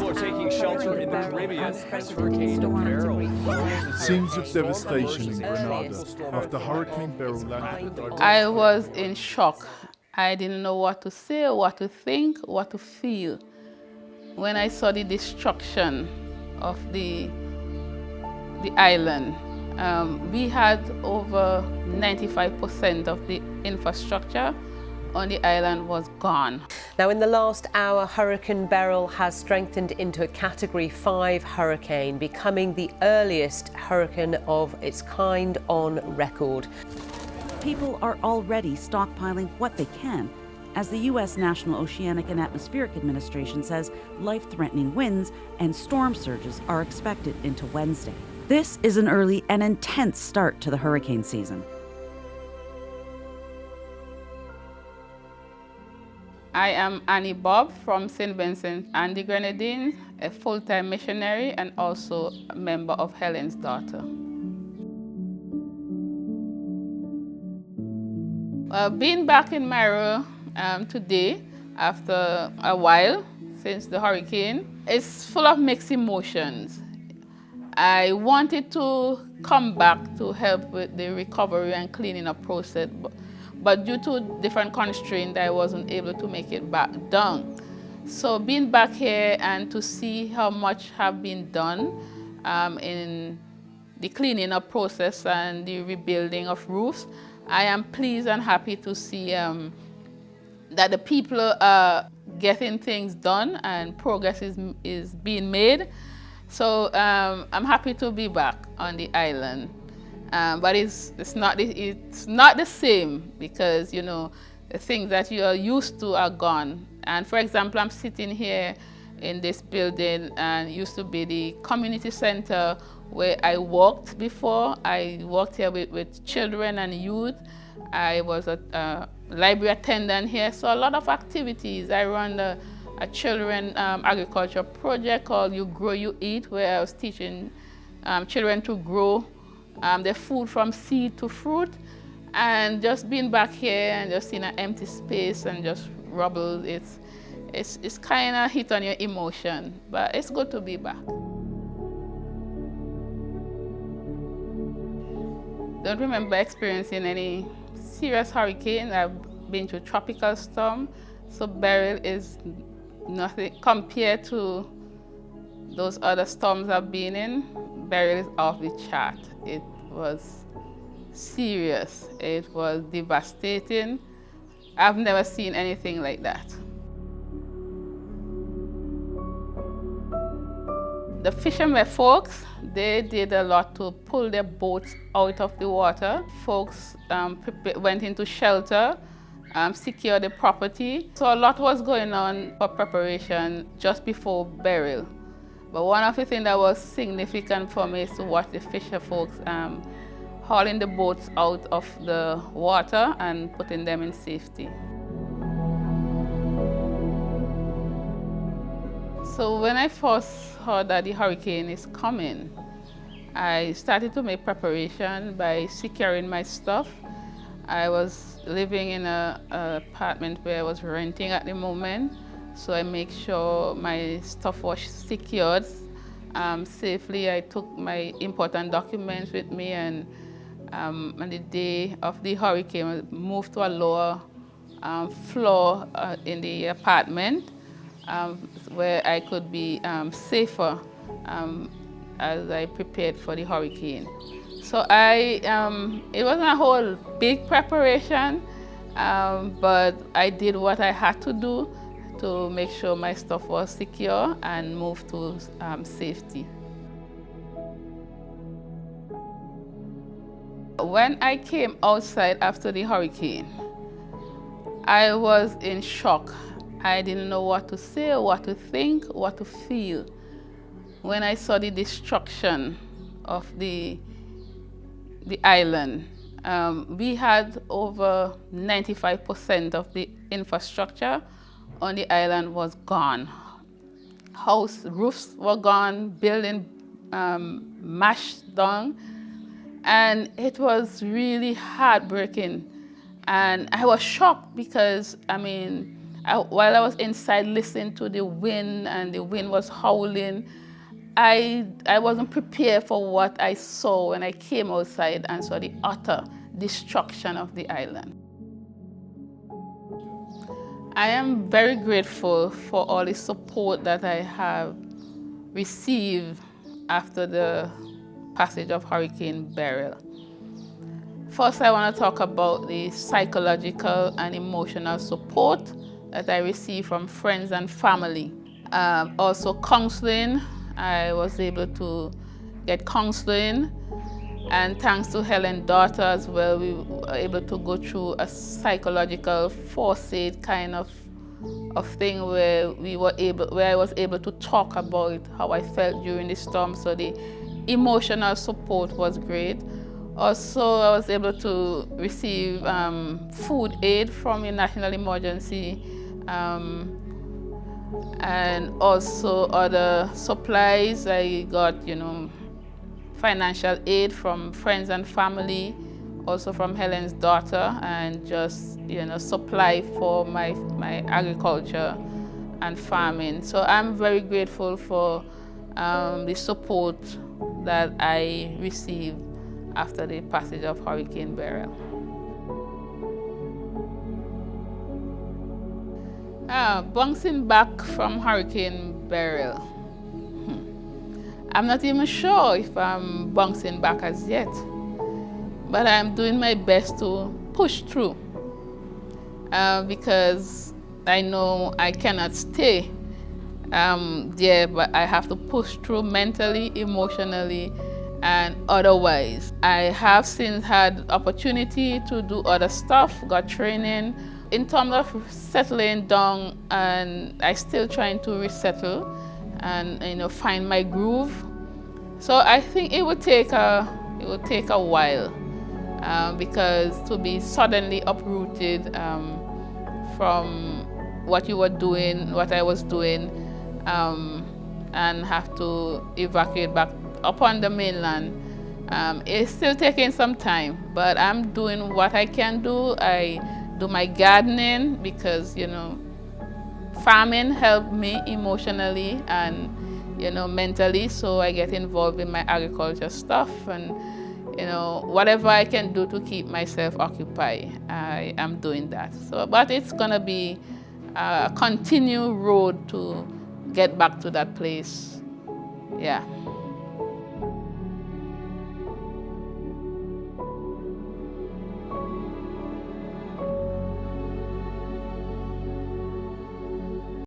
are taking shelter in the Caribbean as Hurricane Beryl. Scenes of devastation in Grenada after Hurricane Beryl landed. I was in shock. I didn't know what to say, what to think, what to feel when I saw the destruction of the island. We had over 95% of the infrastructure on the island was gone. Now, in the last hour, Hurricane Beryl has strengthened into a Category 5 hurricane, becoming the earliest hurricane of its kind on record. People are already stockpiling what they can, as the U.S. National Oceanic and Atmospheric Administration says life-threatening winds and storm surges are expected into Wednesday. This is an early and intense start to the hurricane season. I am Bobb from St. Vincent and the Grenadines, a full-time missionary and also a member of Helen's daughter. Being back in Mayreau today, after a while since the hurricane, it's full of mixed emotions. I wanted to come back to help with the recovery and cleaning up process, but due to different constraints, I wasn't able to make it back down. So being back here and to see how much have been done in the cleaning up process and the rebuilding of roofs, I am pleased and happy to see that the people are getting things done and progress is being made. So I'm happy to be back on the island. But it's not the same because, you know, the things that you are used to are gone. And for example, I'm sitting here in this building and it used to be the community center where I worked before. I worked here with children and youth. I was a library attendant here, so a lot of activities. I run a children agriculture project called You Grow, You Eat, where I was teaching children to grow the food from seed to fruit. And just being back here and just in an empty space and just rubble, it's kind of hit on your emotion, but it's good to be back. Don't remember experiencing any serious hurricane. I've been to tropical storm, so Beryl is nothing compared to those other storms I've been in. Beryl is off the chart. It was serious. It was devastating. I've never seen anything like that. The fishermen folks, they did a lot to pull their boats out of the water. Folks went into shelter, secured the property. So a lot was going on for preparation just before Beryl. But one of the things that was significant for me is to watch the fisher folks hauling the boats out of the water and putting them in safety. So when I first heard that the hurricane is coming, I started to make preparation by securing my stuff. I was living in an apartment where I was renting at the moment, so I make sure my stuff was secured safely. I took my important documents with me, and on the day of the hurricane, I moved to a lower floor in the apartment where I could be safer as I prepared for the hurricane. So it wasn't a whole big preparation, but I did what I had to do to make sure my stuff was secure and move to safety. When I came outside after the hurricane, I was in shock. I didn't know what to say, what to think, what to feel when I saw the destruction of the island. We had over 95% of the infrastructure on the island was gone. House roofs were gone, building mashed down, and it was really heartbreaking. And I was shocked because, I while I was inside listening to the wind and the wind was howling, I wasn't prepared for what I saw when I came outside and saw the utter destruction of the island. I am very grateful for all the support that I have received after the passage of Hurricane Beryl. First, I want to talk about the psychological and emotional support that I received from friends and family. Also counseling. I was able to get counseling, and thanks to Helen's daughter as well, we were able to go through a psychological first aid kind of thing where I was able to talk about how I felt during the storm. So the emotional support was great. Also, I was able to receive food aid from the National Emergency, and also other supplies. I got, financial aid from friends and family, also from Helen's daughter, and just, supply for my agriculture and farming. So I'm very grateful for the support that I received after the passage of Hurricane Beryl. Bouncing back from Hurricane Beryl. I'm not even sure if I'm bouncing back as yet, but I'm doing my best to push through because I know I cannot stay there, but I have to push through mentally, emotionally, and otherwise. I have since had opportunity to do other stuff, got training. In terms of settling down, and I still trying to resettle and find my groove. So I think it would take a while because to be suddenly uprooted from what you were doing, what I was doing, and have to evacuate back upon the mainland. It's still taking some time, but I'm doing what I can do. I do my gardening because, farming helped me emotionally and, mentally. So I get involved in my agriculture stuff and, whatever I can do to keep myself occupied, I am doing that. So, but it's gonna be a continued road to get back to that place. Yeah.